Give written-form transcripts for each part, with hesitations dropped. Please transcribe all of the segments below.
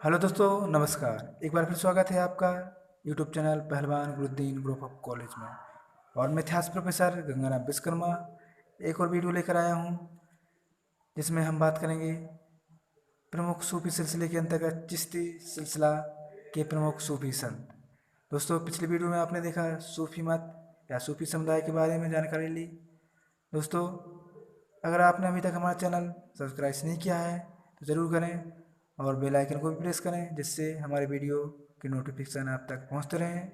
Hello दोस्तों, नमस्कार। एक बार फिर स्वागत है आपका यूट्यूब चैनल पहलवान गुरुद्दीन ग्रुप ऑफ कॉलेज में। और मैं इतिहास प्रोफेसर गंगाराम विश्वकर्मा एक और वीडियो लेकर आया हूँ, जिसमें हम बात करेंगे प्रमुख सूफी सिलसिले के अंतर्गत चिश्ती सिलसिला के प्रमुख सूफी संत। दोस्तों, पिछली वीडियो में आपने देखा सूफी मत या सूफी समुदाय के बारे में जानकारी ली। दोस्तों, अगर आपने अभी तक हमारा चैनल सब्सक्राइब नहीं किया है तो ज़रूर करें और बेल आइकन को भी प्रेस करें, जिससे हमारे वीडियो की नोटिफिकेशन आप तक पहुंचते रहें।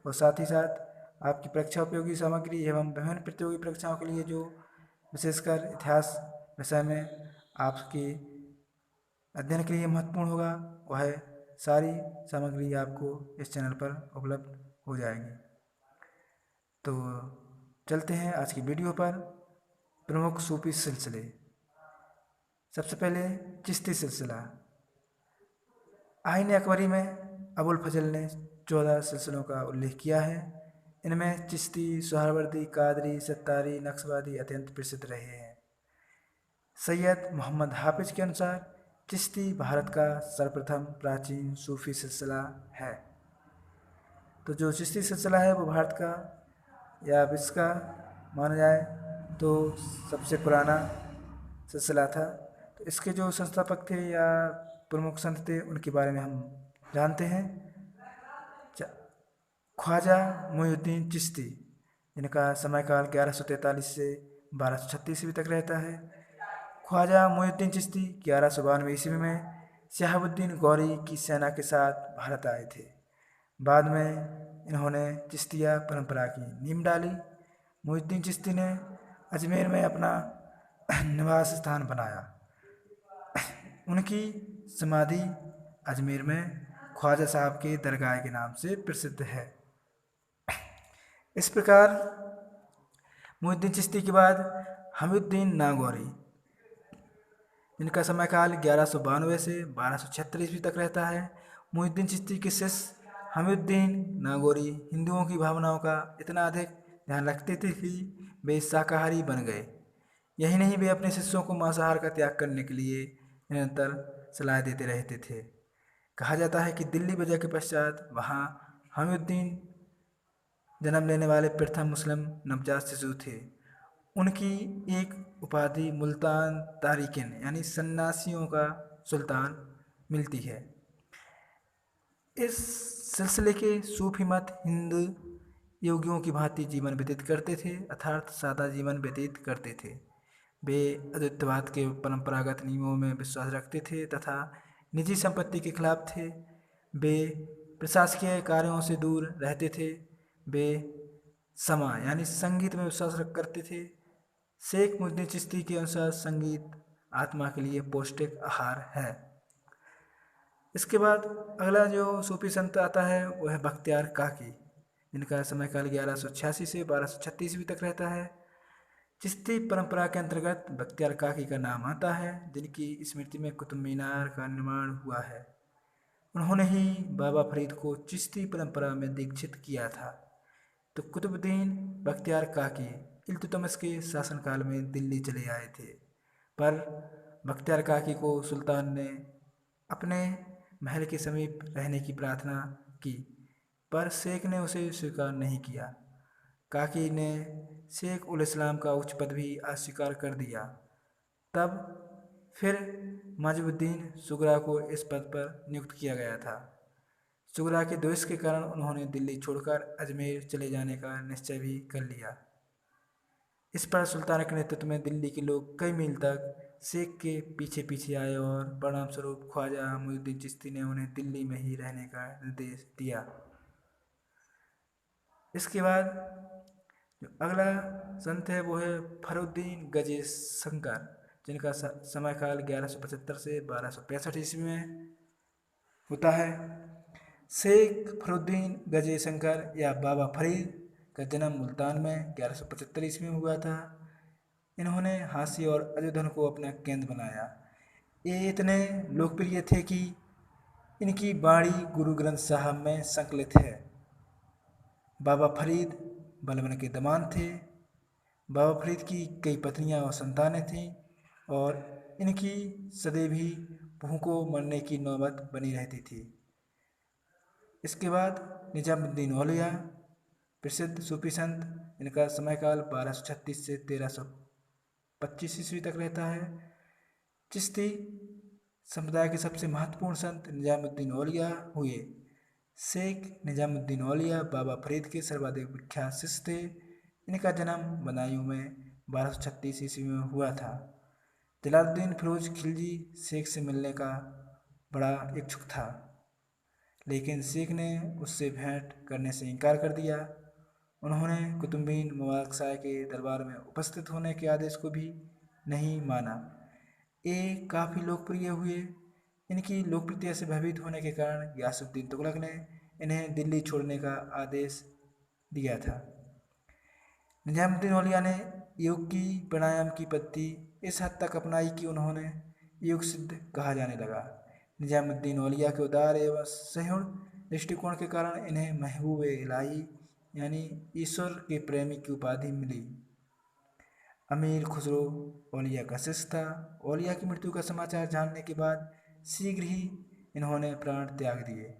और साथ ही साथ आपकी परीक्षा उपयोगी सामग्री एवं विभिन्न प्रतियोगी परीक्षाओं के लिए जो विशेषकर इतिहास विषय में आपके अध्ययन के लिए महत्वपूर्ण होगा, वह सारी सामग्री आपको इस चैनल पर उपलब्ध हो जाएगी। तो चलते हैं आज की वीडियो पर। प्रमुख सूफी सिलसिले। सबसे पहले चिश्ती सिलसिला। आईन अकबरी में अबुल फजल ने 14 सिलसिलों का उल्लेख किया है। इनमें चिश्ती, सोहरावर्दी, कादरी, सत्तारी, नक्शवादी अत्यंत प्रसिद्ध रहे हैं। सैयद मोहम्मद हाफिज के अनुसार चिश्ती भारत का सर्वप्रथम प्राचीन सूफी सिलसिला है। तो जो चिश्ती सिलसिला है वो भारत का या विश्व का माना जाए तो सबसे पुराना सिलसिला था। तो इसके जो संस्थापक थे या प्रमुख संत थे उनके बारे में हम जानते हैं। ख्वाजा मोइनुद्दीन चिश्ती, जिनका समयकाल 1143 से 1236 ईस्वी तक रहता है। ख्वाजा मोइनुद्दीन चिश्ती 1192 ईस्वी में शहाबुद्दीन गौरी की सेना के साथ भारत आए थे। बाद में इन्होंने चिश्तिया परंपरा की नींव डाली। मोइनुद्दीन चिश्ती ने अजमेर में अपना निवास स्थान बनाया। उनकी समाधि अजमेर में ख्वाजा साहब के दरगाह के नाम से प्रसिद्ध है। इस प्रकार मोइनुद्दीन चिश्ती के बाद हमीउद्दीन नागौरी, जिनका समयकाल 1192 से 1276 ईस्वी तक रहता है। मोइनुद्दीन चिश्ती के शिष्य हमीउद्दीन नागौरी हिंदुओं की भावनाओं का इतना अधिक ध्यान रखते थे कि वे शाकाहारी बन गए। यही नहीं, वे अपने शिष्यों को मांसाहार का त्याग करने के लिए निरंतर सलाह देते रहते थे। कहा जाता है कि दिल्ली विजय के पश्चात वहाँ हमीउद्दीन जन्म लेने वाले प्रथम मुस्लिम नवजात शिशु थे। उनकी एक उपाधि मुल्तान तारिकिन यानी सन्यासियों का सुल्तान मिलती है। इस सिलसिले के सूफी मत हिंदू योगियों की भांति जीवन व्यतीत करते थे, अर्थात सादा जीवन व्यतीत करते थे। वे अद्वैतवाद के परंपरागत नियमों में विश्वास रखते थे तथा निजी संपत्ति के खिलाफ थे। वे प्रशासकीय कार्यों से दूर रहते थे। वे समा यानी संगीत में विश्वास करते थे। शेख मुइनुद्दीन चिश्ती के अनुसार संगीत आत्मा के लिए पौष्टिक आहार है। इसके बाद अगला जो सूफी संत आता है वह है बख्तियार काकी, जिनका समयकाल 1186 से 1236 ईस्वी तक रहता है। चिश्ती परंपरा के अंतर्गत बख्तियार काकी का नाम आता है, जिनकी स्मृति में कुतुब मीनार का निर्माण हुआ है। उन्होंने ही बाबा फरीद को चिश्ती परंपरा में दीक्षित किया था। तो कुतुबुद्दीन बख्तियार काकी इल्तुतमिश के शासनकाल में दिल्ली चले आए थे, पर बख्तियार काकी को सुल्तान ने अपने महल के समीप रहने की प्रार्थना की, पर शेख ने उसे स्वीकार नहीं किया। काकी ने शेख उल इस्लाम का उच्च पद भी अस्वीकार कर दिया। तब फिर माजिबुद्दीन सुगरा को इस पद पर नियुक्त किया गया था। सुगरा के द्वेष के कारण उन्होंने दिल्ली छोड़कर अजमेर चले जाने का निश्चय भी कर लिया। इस पर सुल्तान के नेतृत्व में दिल्ली के लोग कई मील तक शेख के पीछे पीछे आए और परिणाम स्वरूप ख्वाजा मोइनुद्दीन चिश्ती ने उन्हें दिल्ली में ही रहने का निर्देश दिया। इसके बाद जो अगला संत है वो है फरुद्दीन गजे शंकर, जिनका समयकाल 1175 से 1265 ईस्वी में होता है। शेख फरुद्दीन गजे शंकर या बाबा फरीद का जन्म मुल्तान में 1175 ईस्वी में हुआ था। इन्होंने हास्य और अजूधन को अपना केंद्र बनाया। ये इतने लोकप्रिय थे कि इनकी बाणी गुरु ग्रंथ साहब में संकलित है। बाबा फरीद बलबन के दामाद थे। बाबा फरीद की कई पत्नियां और संतानें थीं और इनकी सदैव ही भूखों मरने की नौबत बनी रहती थी। इसके बाद निजामुद्दीन औलिया, प्रसिद्ध सूफी संत, इनका সময়काल 1236 से 1325 ईस्वी तक रहता है। चिश्ती संप्रदाय के सबसे महत्वपूर्ण संत निजामुद्दीन औलिया हुए। शेख निजामुद्दीन औलिया बाबा फरीद के सर्वाधिक विख्यात शिष्य थे। इनका जन्म बदायूं में 1236 ईस्वी में हुआ था। जलालुद्दीन फिरोज खिलजी शेख से मिलने का बड़ा इच्छुक था, लेकिन शेख ने उससे भेंट करने से इनकार कर दिया। उन्होंने कुतुबुद्दीन मुबारक शाह के दरबार में उपस्थित होने के आदेश को भी नहीं माना। ये काफ़ी लोकप्रिय हुए। इनकी लोकप्रियता से भयभीत होने के कारण गियासुद्दीन तुगलक ने इन्हें दिल्ली छोड़ने का आदेश दिया था। निजामुद्दीन औलिया ने योग की प्राणायाम की पद्धति इस हद तक अपनाई कि उन्होंने योग सिद्ध कहा जाने लगा। निजामुद्दीन औलिया के उदार एवं सह्युण दृष्टिकोण के कारण इन्हें महबूब इलाही यानी ईश्वर के प्रेमी की उपाधि मिली। अमीर खुसरो औलिया का शिष्य था। औलिया की मृत्यु का समाचार जानने के बाद शीघ्र ही इन्होंने प्राण त्याग दिए।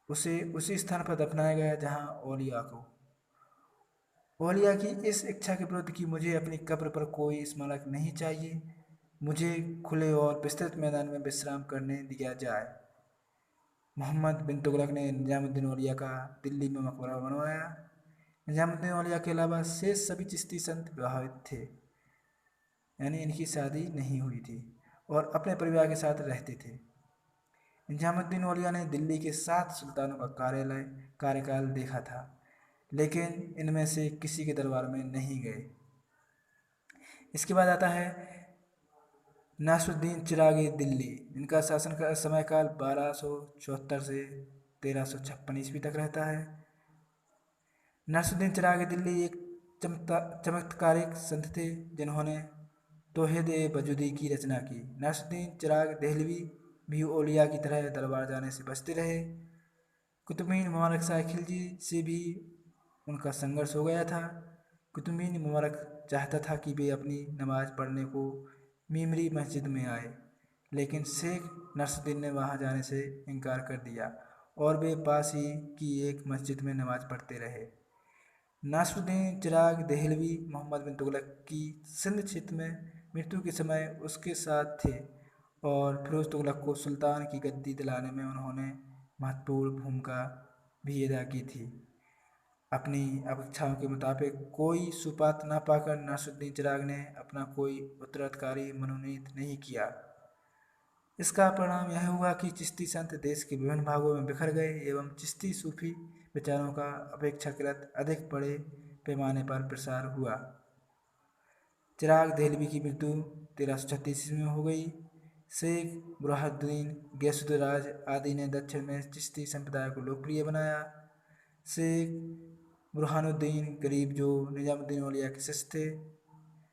उसे उसी स्थान पर दफनाया गया जहां औलिया की इस इच्छा के विरुद्ध कि मुझे अपनी कब्र पर कोई स्मारक नहीं चाहिए, मुझे खुले और विस्तृत मैदान में विश्राम करने दिया जाए। मोहम्मद बिन तुगलक ने निजामुद्दीन औलिया का दिल्ली में मकबरा बनवाया। निजामुद्दीन औलिया के अलावा शेष सभी चिश्ती संत विवाहित थे, यानी इनकी शादी नहीं हुई थी और अपने परिवार के साथ रहते थे। निजामुद्दीन औलिया ने दिल्ली के 7 सुल्तानों का कार्यकाल देखा था, लेकिन इनमें से किसी के दरबार में नहीं गए। इसके बाद आता है नासरुद्दीन चिरागी दिल्ली। इनका शासन का समयकाल 1274 से 1356 ईस्वी तक रहता है। नासरुद्दीन चिरागी दिल्ली एक चमत्कारिक संत थे जिन्होंने तौहीद वजूदी की रचना की। नासरुद्दीन चिराग देहलवी भी औलिया की तरह दरबार जाने से बचते रहे। कुतुबुद्दीन मुबारक शाह खिलजी से भी उनका संघर्ष हो गया था। कुतुबुद्दीन मुबारक चाहता था कि वे अपनी नमाज पढ़ने को मीमरी मस्जिद में आए, लेकिन शेख नसरुद्दीन ने वहां जाने से इनकार कर दिया और वे पास ही की एक मस्जिद में नमाज पढ़ते रहे। नासरुद्दीन चिराग देहलवी मोहम्मद बिन तुगलक की सिंध क्षेत्र में मृत्यु के समय उसके साथ थे और फिरोज तुगलक को सुल्तान की गद्दी दिलाने में उन्होंने महत्वपूर्ण भूमिका भी अदा की थी। अपनी अपेक्षाओं के मुताबिक कोई सुपात्र न पाकर नासरुद्दीन चिराग ने अपना कोई उत्तराधिकारी मनोनीत नहीं किया। इसका परिणाम यह हुआ कि चिश्ती संत देश के विभिन्न भागों में बिखर गए एवं चिश्ती सूफी विचारों का अपेक्षाकृत अधिक बड़े पैमाने पर प्रसार हुआ। चिराग देहलवी की मृत्यु 1336 ईस्वी में हो गई। शेख बुरहानुद्दीन गैसुद्दौलाज आदि ने दक्षिण में चिश्ती संप्रदाय को लोकप्रिय बनाया। शेख बुरहानुद्दीन गरीब, जो निजामुद्दीन औलिया के शिष्य थे,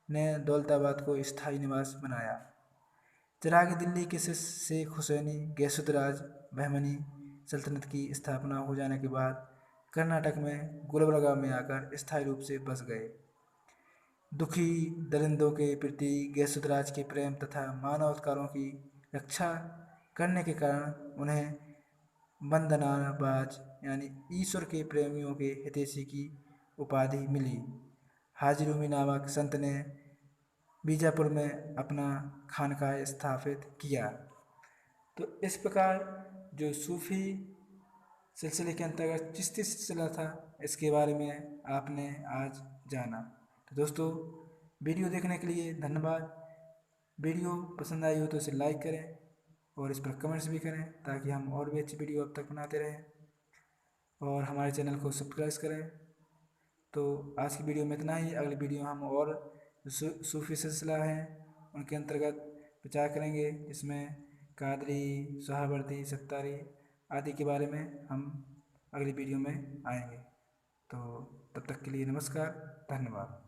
ने दौलताबाद को स्थायी निवास बनाया। चिरागी दिल्ली के शिष्य शेख हुसैनी गैसुद्दौलाज बहमनी सल्तनत की स्थापना हो जाने के बाद कर्नाटक में गुलबर्गा में आकर स्थायी रूप से बस गए। दुखी दरिंदों के प्रति गैसुद्दौलाज के प्रेम तथा मानव अधिकारों की रक्षा करने के कारण उन्हें वंदनाबाज यानी ईश्वर के प्रेमियों के हितैषी की उपाधि मिली। हाजी रूमी नामक संत ने बीजापुर में अपना खानकाह स्थापित किया। तो इस प्रकार जो सूफी सिलसिले के अंतर्गत चिश्ती सिलसिला था, इसके बारे में आपने आज जाना। तो दोस्तों, वीडियो देखने के लिए धन्यवाद। वीडियो पसंद आई हो तो इसे लाइक करें और इस पर कमेंट्स भी करें ताकि हम और भी अच्छी वीडियो अब तक बनाते रहें, और हमारे चैनल को सब्सक्राइब करें। तो आज की वीडियो में इतना ही। अगली वीडियो हम और सूफी सिलसिला हैं उनके अंतर्गत विचार करेंगे, इसमें कादरी, सोहरावर्दी, सत्तारी आदि के बारे में हम अगली वीडियो में आएंगे। तो तब तक के लिए नमस्कार, धन्यवाद।